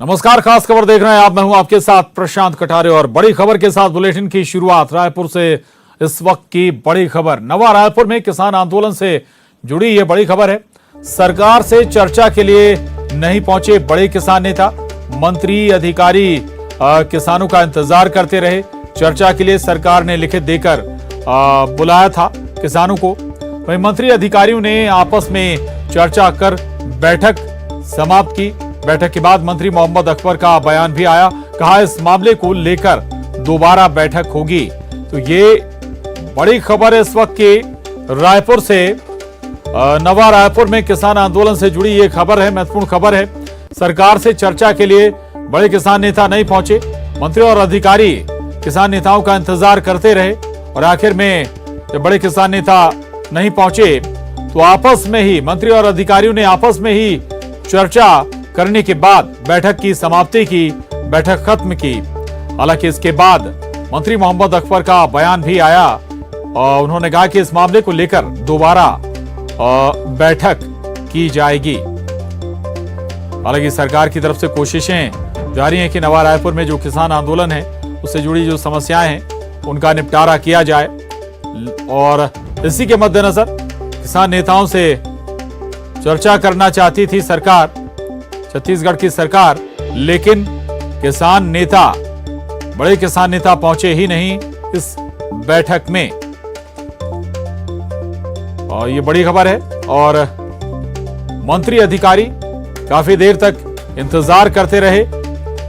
नमस्कार, खास खबर देख रहे हैं आप। मैं हूं आपके साथ प्रशांत कटारे और बड़ी खबर के साथ बुलेटिन की शुरुआत रायपुर से। इस वक्त की बड़ी खबर, नवा रायपुर में किसान आंदोलन से जुड़ी ये बड़ी खबर है। सरकार से चर्चा के लिए नहीं पहुंचे बड़े किसान नेता, मंत्री अधिकारी किसानों का इंतजार करते रहे। चर्चा के लिए सरकार ने लिखित देकर बुलाया था किसानों को। वहीं मंत्री अधिकारियों ने आपस में चर्चा कर बैठक समाप्त की। बैठक के बाद मंत्री मोहम्मद अकबर का बयान भी आया, कहा इस मामले को लेकर दोबारा बैठक होगी। तो ये बड़ी खबर है इस वक्त की रायपुर से। नवा रायपुर में किसान आंदोलन से जुड़ी ये खबर है, महत्वपूर्ण खबर है। सरकार से चर्चा के लिए बड़े किसान नेता नहीं पहुंचे, मंत्री और अधिकारी किसान नेताओं का इंतजार करते रहे और आखिर में जब बड़े किसान नेता नहीं पहुंचे तो आपस में ही मंत्री और अधिकारियों ने आपस में ही चर्चा करने के बाद बैठक की समाप्ति की, बैठक खत्म की। हालांकि इसके बाद मंत्री मोहम्मद अकबर का बयान भी आया और उन्होंने कहा कि इस मामले को लेकर दोबारा बैठक की जाएगी। हालांकि सरकार की तरफ से कोशिशें जारी हैं कि नवा रायपुर में जो किसान आंदोलन है उससे जुड़ी जो समस्याएं हैं उनका निपटारा किया जाए। और इसी के मद्देनजर किसान नेताओं से चर्चा करना चाहती थी सरकार, छत्तीसगढ़ की सरकार, लेकिन किसान नेता, बड़े किसान नेता पहुंचे ही नहीं इस बैठक में। और ये बड़ी खबर है। और मंत्री अधिकारी काफी देर तक इंतजार करते रहे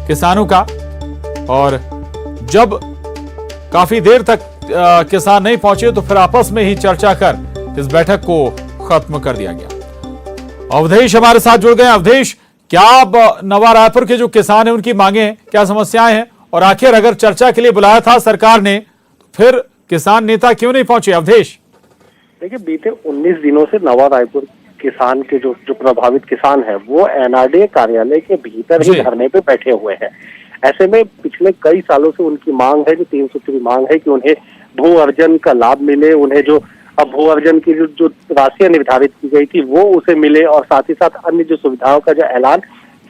किसानों का और जब काफी देर तक किसान नहीं पहुंचे तो फिर आपस में ही चर्चा कर इस बैठक को खत्म कर दिया गया। अवधेश हमारे साथ जुड़ गए। अवधेश, क्या अब नवा रायपुर के जो किसान हैं उनकी मांगे हैं, क्या समस्याएं हैं, और आखिर अगर चर्चा के लिए बुलाया था सरकार ने तो फिर किसान नेता क्यों नहीं पहुंचे? अवधेश, देखिए, बीते 19 दिनों से नवा रायपुर किसान के जो प्रभावित किसान है वो एनआरडीए कार्यालय के भीतर ही धरने पे बैठे हुए हैं। ऐसे में पिछले कई सालों से उनकी मांग है, जो 3 सूत्री मांग है कि उन्हें भू अर्जन का लाभ मिले, उन्हें जो अब भू अर्जन की जो राशि निर्धारित की गई थी वो उसे मिले, और साथ ही साथ अन्य जो सुविधाओं का जो ऐलान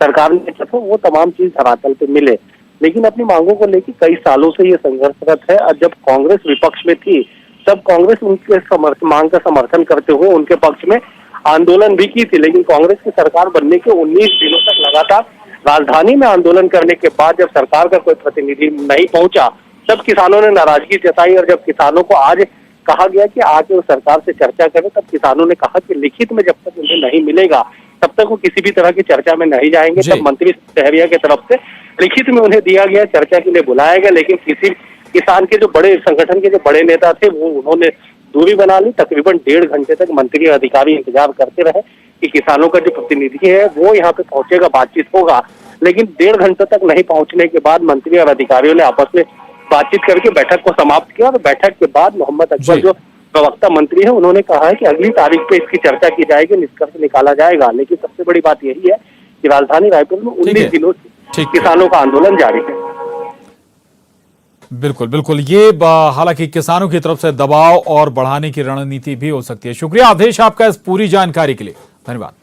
सरकार ने किया था वो तमाम चीज धरातल पे मिले। लेकिन अपनी मांगों को लेकर कई सालों से ये संघर्षरत है। और जब कांग्रेस विपक्ष में थी तब कांग्रेस उनके मांग का समर्थन करते हुए उनके पक्ष में आंदोलन भी की थी। लेकिन कांग्रेस की सरकार बनने के 19 दिनों तक लगातार राजधानी में आंदोलन करने के बाद जब सरकार का कोई प्रतिनिधि नहीं पहुंचा तब किसानों ने नाराजगी जताई। और जब किसानों को आज कहा गया कि आके वो सरकार से चर्चा करें, तब किसानों ने कहा कि लिखित में जब तक उन्हें नहीं मिलेगा तब तक वो किसी भी तरह की चर्चा में नहीं जाएंगे। तब मंत्री सहरिया की तरफ से लिखित में उन्हें दिया गया, चर्चा के लिए बुलाया गया। लेकिन किसी किसान के जो बड़े संगठन के जो बड़े नेता थे वो उन्होंने दूरी बना ली। तकरीबन 1.5 घंटे तक मंत्री और अधिकारी इंतजार करते रहे कि किसानों का जो प्रतिनिधि है वो यहाँ पे पहुंचेगा, बातचीत होगा। लेकिन 1.5 घंटे तक नहीं पहुंचने के बाद मंत्री और अधिकारियों ने आपस में बातचीत करके बैठक को समाप्त किया। और बैठक के बाद मोहम्मद अकबर जो प्रवक्ता मंत्री है उन्होंने कहा है कि अगली तारीख पे इसकी चर्चा की जाएगी, निष्कर्ष निकाला जाएगा। लेकिन सबसे बड़ी बात यही है कि राजधानी रायपुर में 19 दिनों से किसानों का आंदोलन जारी है। बिल्कुल बिल्कुल, ये हालांकि किसानों की तरफ से दबाव और बढ़ाने की रणनीति भी हो सकती है। शुक्रिया अवधेश आपका इस पूरी जानकारी के लिए, धन्यवाद।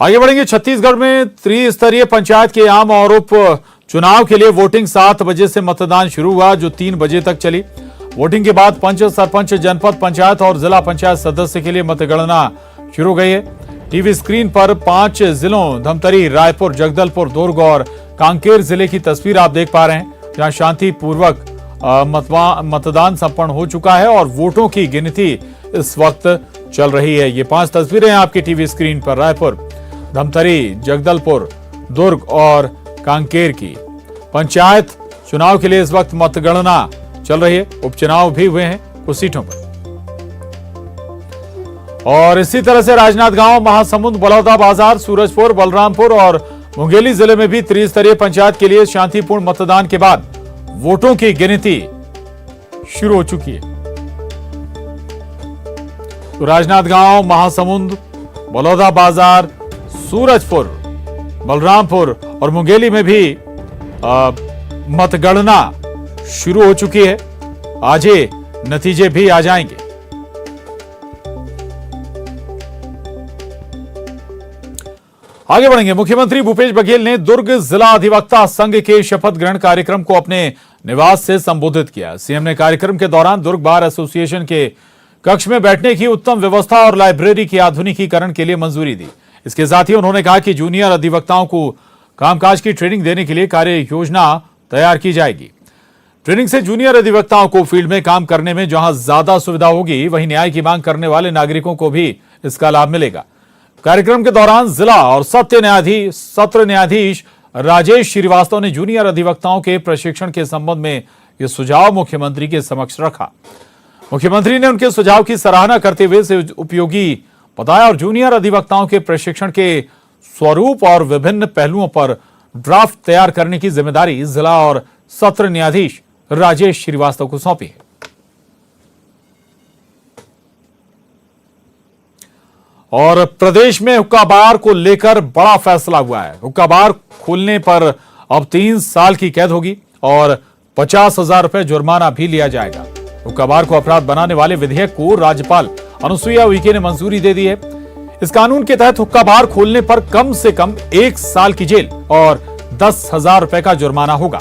आगे बढ़ेंगे। छत्तीसगढ़ में त्रिस्तरीय पंचायत के आम और उप चुनाव के लिए वोटिंग 7 बजे से मतदान शुरू हुआ, जो 3 बजे तक चली। वोटिंग के बाद पंच, सरपंच, जनपद पंचायत और जिला पंचायत सदस्य के लिए मतगणना शुरू हो गई है। टीवी स्क्रीन पर 5 जिलों धमतरी, रायपुर, जगदलपुर, दुर्ग और कांकेर जिले की तस्वीर आप देख पा रहे हैं, जहां शांतिपूर्वक मतदान संपन्न हो चुका है और वोटों की गिनती इस वक्त चल रही है। ये 5 तस्वीरें हैं आपकी टीवी स्क्रीन पर, रायपुर, धमतरी, जगदलपुर, दुर्ग और कांकेर की। पंचायत चुनाव के लिए इस वक्त मतगणना चल रही है, उपचुनाव भी हुए हैं कुछ सीटों पर। और इसी तरह से राजनांदगांव, महासमुंद, बलौदाबाजार, सूरजपुर, बलरामपुर और मुंगेली जिले में भी त्रिस्तरीय पंचायत के लिए शांतिपूर्ण मतदान के बाद वोटों की गिनती शुरू हो चुकी है। तो राजनांदगांव, महासमुंद, बलौदाबाजार, सूरजपुर, बलरामपुर और मुंगेली में भी मतगणना शुरू हो चुकी है। आज ही नतीजे भी आ जाएंगे। आगे बढ़ेंगे। मुख्यमंत्री भूपेश बघेल ने दुर्ग जिला अधिवक्ता संघ के शपथ ग्रहण कार्यक्रम को अपने निवास से संबोधित किया। सीएम ने कार्यक्रम के दौरान दुर्ग बार एसोसिएशन के कक्ष में बैठने की उत्तम व्यवस्था और लाइब्रेरी के आधुनिकीकरण के लिए मंजूरी दी। इसके साथ ही उन्होंने कहा कि जूनियर अधिवक्ताओं को कामकाज की ट्रेनिंग देने के लिए कार्य योजना तैयार की जाएगी। ट्रेनिंग से जूनियर अधिवक्ताओं को फील्ड में काम करने में जहां ज्यादा सुविधा होगी, वहीं न्याय की मांग करने वाले नागरिकों को भी इसका लाभ मिलेगा। कार्यक्रम के दौरान जिला और सत्र न्यायाधीश राजेश श्रीवास्तव ने जूनियर अधिवक्ताओं के प्रशिक्षण के संबंध में यह सुझाव मुख्यमंत्री के समक्ष रखा। मुख्यमंत्री ने उनके सुझाव की सराहना करते हुए इसे उपयोगी बताया और जूनियर अधिवक्ताओं के प्रशिक्षण के स्वरूप और विभिन्न पहलुओं पर ड्राफ्ट तैयार करने की जिम्मेदारी जिला और सत्र न्यायाधीश राजेश श्रीवास्तव को सौंपी है। और प्रदेश में हुक्का बार को लेकर बड़ा फैसला हुआ है। हुक्का बार खोलने पर अब 3 साल की कैद होगी और 50,000 रुपए जुर्माना भी लिया जाएगा। हुक्का बार को अपराध बनाने वाले विधेयक को राज्यपाल अनुसुईया उइके ने मंजूरी दे दी है। इस कानून के तहत हुक्का बार खोलने पर कम से कम 1 साल की जेल और 10,000 रुपए का जुर्माना होगा।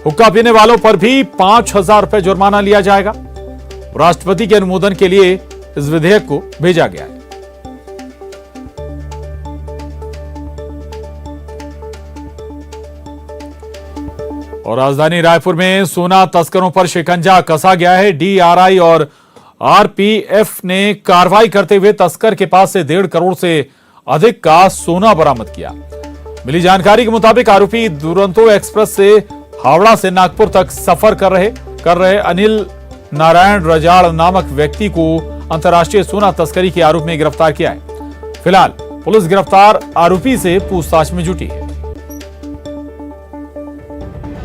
हुक्का पीने वालों पर भी 5,000 रुपए जुर्माना लिया जाएगा। राष्ट्रपति के अनुमोदन के लिए इस विधेयक को भेजा गया है। और राजधानी रायपुर में सोना तस्करों पर शिकंजा कसा गया है। डीआरआई और आरपीएफ ने कार्रवाई करते हुए तस्कर के पास से 1.5 करोड़ से अधिक का सोना बरामद किया। मिली जानकारी के मुताबिक आरोपी दुरंतो एक्सप्रेस से हावड़ा से नागपुर तक सफर कर रहे अनिल नारायण रजाड़ नामक व्यक्ति को अंतर्राष्ट्रीय सोना तस्करी के आरोप में गिरफ्तार किया है। फिलहाल पुलिस गिरफ्तार आरोपी से पूछताछ में जुटी है।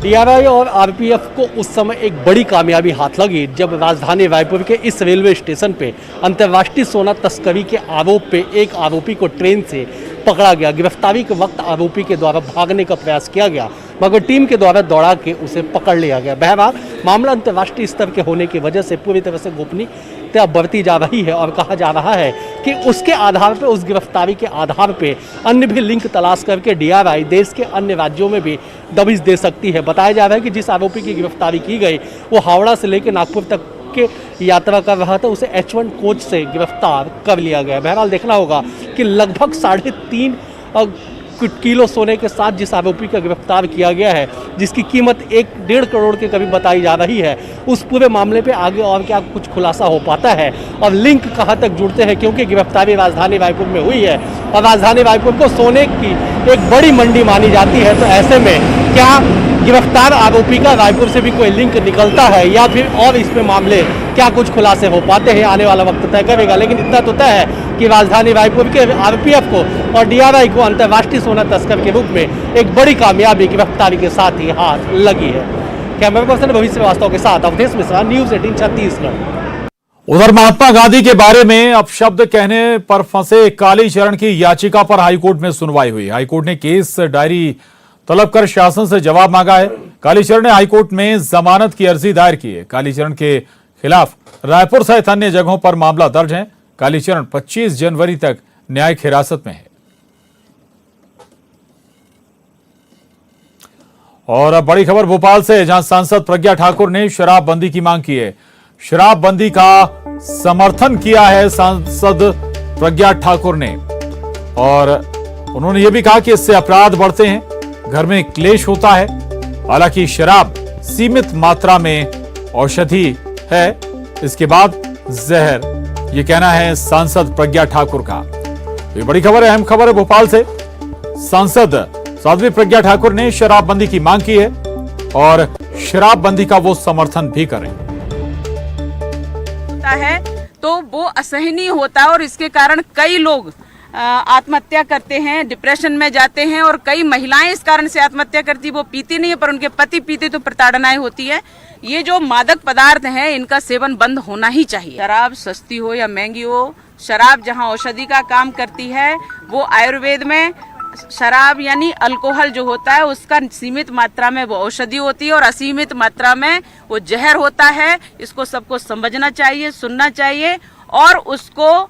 डीआरआई और आरपीएफ को उस समय एक बड़ी कामयाबी हाथ लगी जब राजधानी रायपुर के इस रेलवे स्टेशन पे अंतर्राष्ट्रीय सोना तस्करी के आरोप पे एक आरोपी को ट्रेन से पकड़ा गया। गिरफ्तारी के वक्त आरोपी के द्वारा भागने का प्रयास किया गया, मगर टीम के द्वारा दौड़ा के उसे पकड़ लिया गया। बहरहाल मामला अंतर्राष्ट्रीय स्तर के होने की वजह से पूरी तरह से गोपनीयता बरती जा रही है और कहा जा रहा है कि उसके आधार पर, उस गिरफ्तारी के आधार पर अन्य भी लिंक तलाश करके डीआरआई देश के अन्य राज्यों में भी दबिश दे सकती है। बताया जा रहा है कि जिस आरोपी की गिरफ्तारी की गई वो हावड़ा से लेकर नागपुर तक के यात्रा कर रहा था, उसे H1 कोच से गिरफ्तार कर लिया गया। बहरहाल देखना होगा कि लगभग 3.5 किलो सोने के साथ जिस आरोपी का गिरफ्तार किया गया है, जिसकी कीमत 1.5 करोड़ के करीब बताई जा रही है, उस पूरे मामले पे आगे और क्या कुछ खुलासा हो पाता है और लिंक कहाँ तक जुड़ते हैं, क्योंकि गिरफ्तारी राजधानी रायपुर में हुई है और राजधानी रायपुर को सोने की एक बड़ी मंडी मानी जाती है। तो ऐसे में क्या गिरफ्तार आरोपी का रायपुर से भी कोई लिंक निकलता है या फिर और इसमें मामले क्या कुछ खुलासे हो पाते हैं, आने वाला वक्त तय करेगा। लेकिन इतना तो तय है कि राजधानी रायपुर के आरपीएफ को और डीआरआई को अंतर्राष्ट्रीय सोना तस्कर के रूप में एक बड़ी कामयाबी गिरफ्तारी के साथ ही हाथ लगी है। कैमरा पर्सन भविष्य श्रीवास्तव के साथ अवधेश मिश्रा, न्यूज 18 छत्तीसगढ़। उधर महात्मा गांधी के बारे में अपशब्द कहने पर फंसे कालीचरण की याचिका पर हाईकोर्ट में सुनवाई हुई। हाईकोर्ट ने केस डायरी तलब कर शासन से जवाब मांगा है। कालीचरण ने हाईकोर्ट में जमानत की अर्जी दायर की है। कालीचरण के खिलाफ रायपुर सहित अन्य जगहों पर मामला दर्ज है। कालीचरण 25 जनवरी तक न्यायिक हिरासत में है। और अब बड़ी खबर भोपाल से, जहां सांसद प्रज्ञा ठाकुर ने शराबबंदी की मांग की है। शराबबंदी का समर्थन किया है सांसद प्रज्ञा ठाकुर ने और उन्होंने यह भी कहा कि इससे अपराध बढ़ते हैं, घर में क्लेश होता है। हालांकि शराब सीमित मात्रा में औषधि है, इसके बाद जहर, ये कहना है सांसद प्रज्ञा ठाकुर का। ये बड़ी खबर है, अहम खबर है भोपाल से। सांसद साध्वी प्रज्ञा ठाकुर ने शराबबंदी की मांग की है और शराबबंदी का वो समर्थन भी करें। है तो वो असहनीय होता है और इसके कारण कई लोग आत्महत्या करते हैं, डिप्रेशन में जाते हैं और कई महिलाएं इस कारण से आत्महत्या करती। वो पीती नहीं है पर उनके पति पीते तो प्रताड़नाएं होती है। ये जो मादक पदार्थ हैं इनका सेवन बंद होना ही चाहिए। शराब सस्ती हो या महंगी हो, शराब जहां औषधि का काम करती है, वो आयुर्वेद में शराब यानी अल्कोहल जो होता है उसका सीमित मात्रा में वो औषधि होती है और असीमित मात्रा में वो जहर होता है। इसको सबको समझना चाहिए, सुनना चाहिए और उसको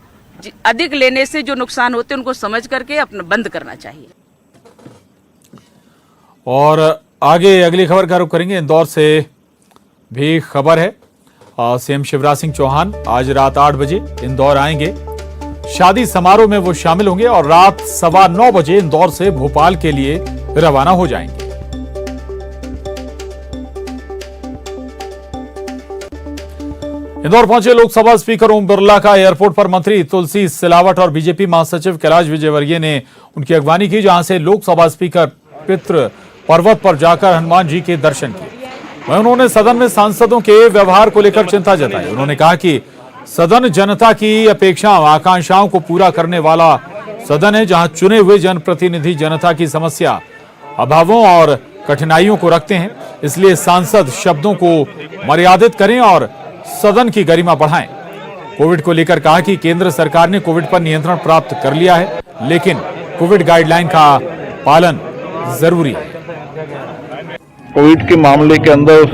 अधिक लेने से जो नुकसान होते हैं उनको समझ करके अपना बंद करना चाहिए। और आगे अगली खबर का रुख करेंगे। इंदौर से भी खबर है। सीएम शिवराज सिंह चौहान आज रात 8 बजे इंदौर आएंगे। शादी समारोह में वो शामिल होंगे और रात 9:15 बजे इंदौर से भोपाल के लिए रवाना हो जाएंगे। इंदौर पहुंचे लोकसभा स्पीकर ओम बिरला का एयरपोर्ट पर मंत्री तुलसी सिलावट और बीजेपी महासचिव कैलाश विजयवर्गीय ने उनकी अगवानी की, जहां से लोकसभा स्पीकर पितृ पर्वत पर जाकर हनुमान जी के दर्शन किए। वहीं उन्होंने सदन में सांसदों के व्यवहार को लेकर चिंता जताई। उन्होंने कहा कि सदन जनता की अपेक्षाओं आकांक्षाओं को पूरा करने वाला सदन है, जहां चुने हुए जनप्रतिनिधि जनता की समस्या, अभावों और कठिनाइयों को रखते हैं। इसलिए सांसद शब्दों को मर्यादित करें और सदन की गरिमा बढ़ाएं। कोविड को लेकर कहा कि केंद्र सरकार ने कोविड पर नियंत्रण प्राप्त कर लिया है, लेकिन कोविड गाइडलाइन का पालन जरूरी है। कोविड के मामले के अंदर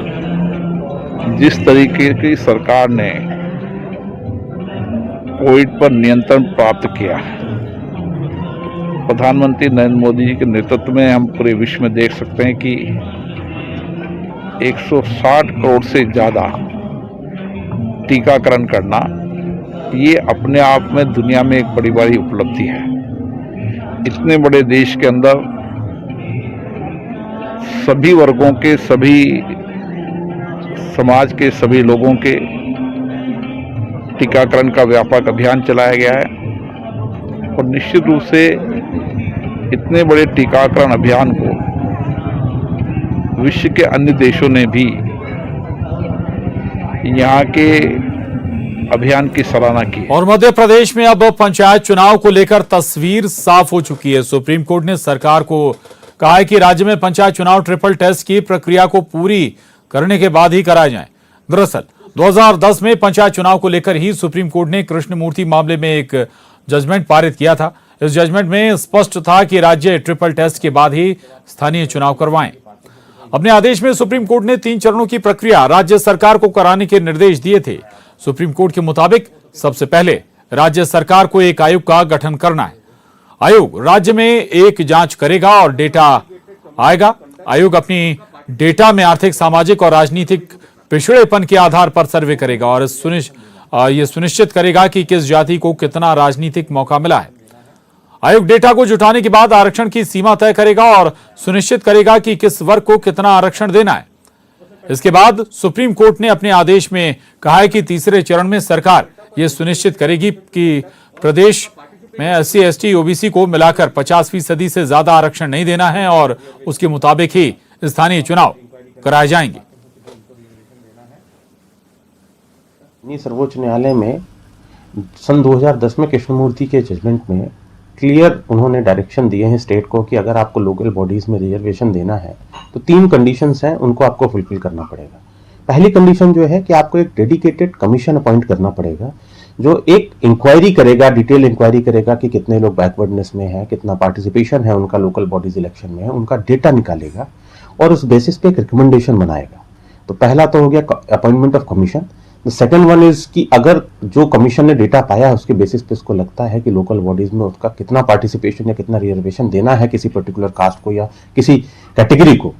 जिस तरीके की सरकार ने कोविड पर नियंत्रण प्राप्त किया, प्रधानमंत्री नरेंद्र मोदी जी के नेतृत्व में हम पूरे विश्व में देख सकते हैं कि 160 करोड़ से ज़्यादा टीकाकरण करना, ये अपने आप में दुनिया में एक बड़ी बड़ी उपलब्धि है। इतने बड़े देश के अंदर सभी वर्गों के, सभी समाज के सभी लोगों के टीकाकरण का व्यापक अभियान चलाया गया है और निश्चित रूप से इतने बड़े टीकाकरण अभियान को विश्व के अन्य देशों ने भी यहाँ के अभियान की सराहना की। और मध्य प्रदेश में अब पंचायत चुनाव को लेकर तस्वीर साफ हो चुकी है। सुप्रीम कोर्ट ने सरकार को कहा है कि राज्य में पंचायत चुनाव ट्रिपल टेस्ट की प्रक्रिया को पूरी करने के बाद ही कराए जाएं। दरअसल 2010 में पंचायत चुनाव को लेकर ही सुप्रीम कोर्ट ने कृष्णमूर्ति मामले में एक जजमेंट पारित किया था। इस जजमेंट में स्पष्ट था कि राज्य ट्रिपल टेस्ट के बाद ही स्थानीय चुनाव करवाएं। अपने आदेश में सुप्रीम कोर्ट ने 3 चरणों की प्रक्रिया राज्य सरकार को कराने के निर्देश दिए थे। सुप्रीम कोर्ट के मुताबिक सबसे पहले राज्य सरकार को एक आयोग का गठन करना है। आयोग राज्य में एक जांच करेगा और डेटा आएगा। आयोग अपनी डेटा में आर्थिक, सामाजिक और राजनीतिक पिछड़ेपन के आधार पर सर्वे करेगा और ये सुनिश्चित करेगा कि किस जाति को कितना राजनीतिक मौका मिला है। आयोग डेटा को जुटाने के बाद आरक्षण की सीमा तय करेगा और सुनिश्चित करेगा कि किस वर्ग को कितना आरक्षण देना है। इसके बाद सुप्रीम कोर्ट ने अपने आदेश में कहा है कि तीसरे चरण में सरकार यह सुनिश्चित करेगी कि प्रदेश में SC, ST, OBC को मिलाकर 50% से ज्यादा आरक्षण नहीं देना है और उसके मुताबिक ही स्थानीय चुनाव कराए जाएंगे। सर्वोच्च न्यायालय में सन 2010 में कृष्णमूर्ति के जजमेंट में क्लियर उन्होंने डायरेक्शन दिए हैं स्टेट को कि अगर आपको लोकल बॉडीज में रिजर्वेशन देना है तो 3 कंडीशंस हैं, उनको आपको फुलफिल करना पड़ेगा। पहली कंडीशन जो है कि आपको एक डेडिकेटेड कमीशन अपॉइंट करना पड़ेगा जो एक इंक्वायरी करेगा, डिटेल इंक्वायरी करेगा कि कितने लोग बैकवर्डनेस में है, कितना पार्टिसिपेशन है उनका लोकल बॉडीज इलेक्शन में है, उनका डेटा निकालेगा और उस बेसिस पे एक रिकमेंडेशन बनाएगा। तो पहला तो हो गया appointment of commission. The second one is कि अगर जो कमीशन ने डेटा पाया उसके बेसिस पे उसको लगता है कि लोकल बॉडीज में उसका कितना पार्टिसिपेशन या कितना रिजर्वेशन देना है किसी पर्टिकुलर कास्ट को या किसी कैटेगरी को,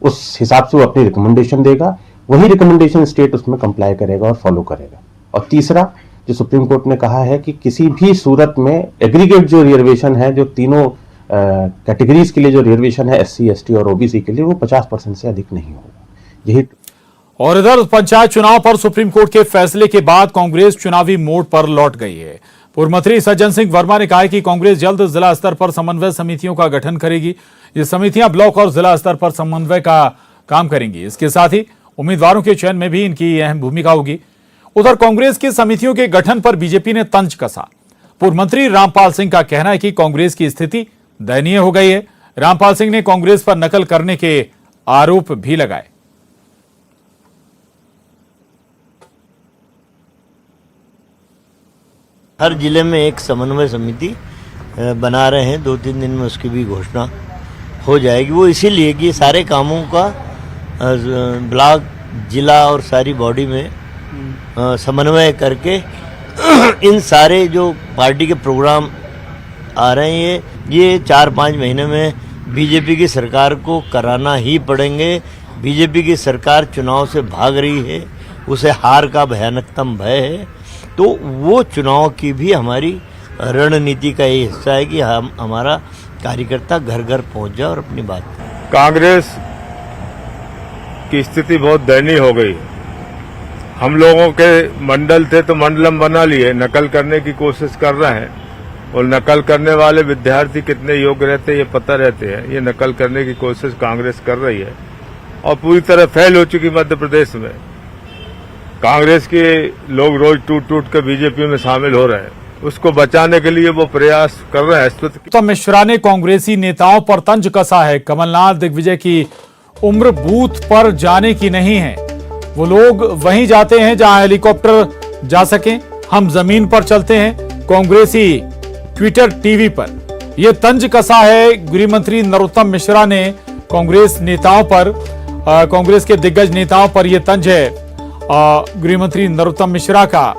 उस हिसाब से वो अपनी रिकमेंडेशन देगा। वही रिकमेंडेशन स्टेट उसमें कंप्लाई करेगा और फॉलो करेगा। और तीसरा जो सुप्रीम कोर्ट ने कहा है कि किसी भी सूरत में एग्रीगेट जो रिजर्वेशन है, जो तीनों कैटेगरीज के लिए जो रिजर्वेशन है SC, ST और OBC के लिए, वो 50% से अधिक नहीं होगा। यही। और इधर पंचायत चुनाव पर सुप्रीम कोर्ट के फैसले के बाद कांग्रेस चुनावी मोड पर लौट गई है। पूर्व मंत्री सज्जन सिंह वर्मा ने कहा है कि कांग्रेस जल्द जिला स्तर पर समन्वय समितियों का गठन करेगी। ये समितियां ब्लॉक और जिला स्तर पर समन्वय का काम करेंगी। इसके साथ ही उम्मीदवारों के चयन में भी इनकी अहम भूमिका होगी। उधर कांग्रेस की समितियों के गठन पर बीजेपी ने तंज कसा। पूर्व मंत्री रामपाल सिंह का कहना है कि कांग्रेस की स्थिति दयनीय हो गई है। रामपाल सिंह ने कांग्रेस पर नकल करने के आरोप भी लगाए। हर जिले में एक समन्वय समिति बना रहे हैं, 2-3 दिन में उसकी भी घोषणा हो जाएगी। वो इसीलिए कि सारे कामों का ब्लॉक, जिला और सारी बॉडी में समन्वय करके इन सारे जो पार्टी के प्रोग्राम आ रहे हैं ये 4-5 महीने में बीजेपी की सरकार को कराना ही पड़ेंगे। बीजेपी की सरकार चुनाव से भाग रही है, उसे हार का भयानकतम भय है, तो वो चुनाव की भी हमारी रणनीति का ये हिस्सा है कि हम हमारा कार्यकर्ता घर घर पहुंच जाए और अपनी बात करें। कांग्रेस की स्थिति बहुत दयनीय हो गई। हम लोगों के मंडल थे तो मंडलम बना लिए, नकल करने की कोशिश कर रहे हैं, और नकल करने वाले विद्यार्थी कितने योग्य रहते हैं ये पता रहते हैं। ये नकल करने की कोशिश कांग्रेस कर रही है और पूरी तरह फैल हो चुकी मध्य प्रदेश में। कांग्रेस के लोग रोज टूट टूट कर बीजेपी में शामिल हो रहे हैं, उसको बचाने के लिए वो प्रयास कर रहे हैं। नरोत्तम मिश्रा ने कांग्रेसी नेताओं पर तंज कसा है। कमलनाथ दिग्विजय की उम्र बूथ पर जाने की नहीं है, वो लोग वहीं जाते हैं जहां हेलीकॉप्टर जा सके, हम जमीन पर चलते हैं। कांग्रेसी ट्विटर टीवी पर यह तंज कसा है गृह मंत्री नरोत्तम मिश्रा ने कांग्रेस नेताओं पर, कांग्रेस के दिग्गज नेताओं पर यह तंज है गृह मंत्री नरोत्तम मिश्रा का।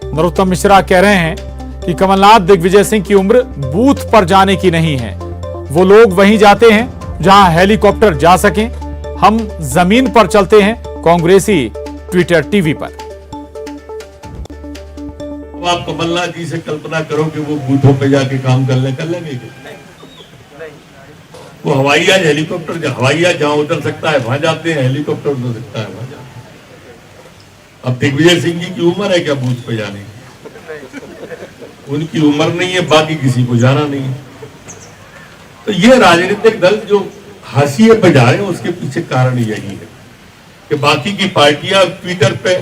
नरोत्तम मिश्रा कह रहे हैं कि कमलनाथ दिग्विजय सिंह की उम्र बूथ पर जाने की नहीं है, वो लोग वहीं जाते हैं जहां हेलीकॉप्टर जा सकें, हम जमीन पर चलते हैं। कांग्रेसी ट्विटर टीवी पर। अब आप कमलनाथ जी से कल्पना करो कि वो बूथों पे जाके काम कर लेंगे। वो हवाई जहाज हेलीकॉप्टर जहां उतर सकता है वहां जाते हैं, हेलीकॉप्टर उतर सकता है वहां जाते हैं। अब दिग्विजय सिंह जी की उम्र है क्या बूथ पे जाने की? उनकी उम्र नहीं है, बाकी किसी को जाना नहीं है। तो ये राजनीतिक दल जो हाशिए पे जा रहे हैं उसके पीछे कारण यही है कि बाकी की पार्टियां ट्विटर पे,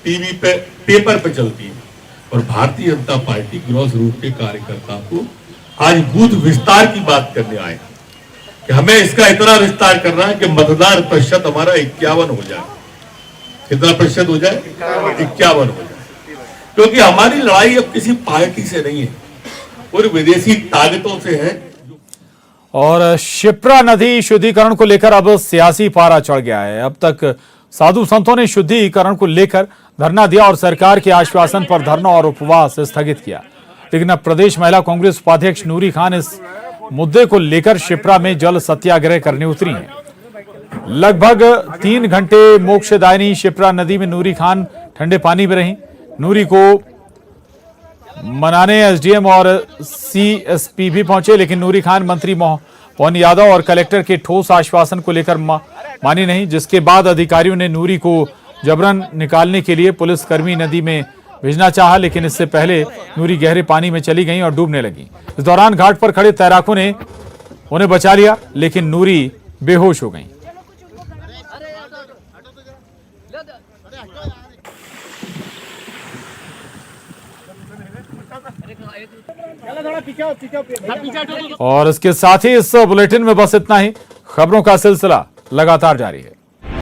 टीवी पे, पेपर पे चलती हैं और Bharatiya Janata party gross root के कार्यकर्ता को आज बूथ विस्तार की बात करने आए कि हमें इसका इतना विस्तार करना है कि मतदान प्रतिशत हमारा 51 हो जाए। कितना प्रतिशत हो जाए? 51 हो जाए। क्योंकि हमारी लड़ाई अब किसी पार्टी से नहीं है और विदेशी ताकतों से है। और शिप्रा नदी शुद्धिकरण को लेकर अब सियासी पारा चढ़ गया है। अब तक साधु संतों ने शुद्धिकरण को लेकर धरना दिया और सरकार के आश्वासन पर धरना और उपवास स्थगित किया, लेकिन अब प्रदेश महिला कांग्रेस उपाध्यक्ष नूरी खान इस मुद्दे को लेकर शिप्रा में जल सत्याग्रह करने उतरी हैं। लगभग 3 घंटे मोक्षदायिनी शिप्रा नदी में नूरी खान ठंडे पानी में रही। नूरी को मनाने एसडीएम और सीएसपी भी पहुंचे, लेकिन नूरी खान मंत्री पवन यादव और कलेक्टर के ठोस आश्वासन को लेकर मानी नहीं, जिसके बाद अधिकारियों ने नूरी को जबरन निकालने के लिए पुलिसकर्मी नदी में भेजना चाहा, लेकिन इससे पहले नूरी गहरे पानी में चली गई और डूबने लगी। इस दौरान घाट पर खड़े तैराकों ने उन्हें बचा लिया, लेकिन नूरी बेहोश हो गई। और इसके साथ ही इस बुलेटिन में बस इतना ही। खबरों का सिलसिला लगातार जारी है।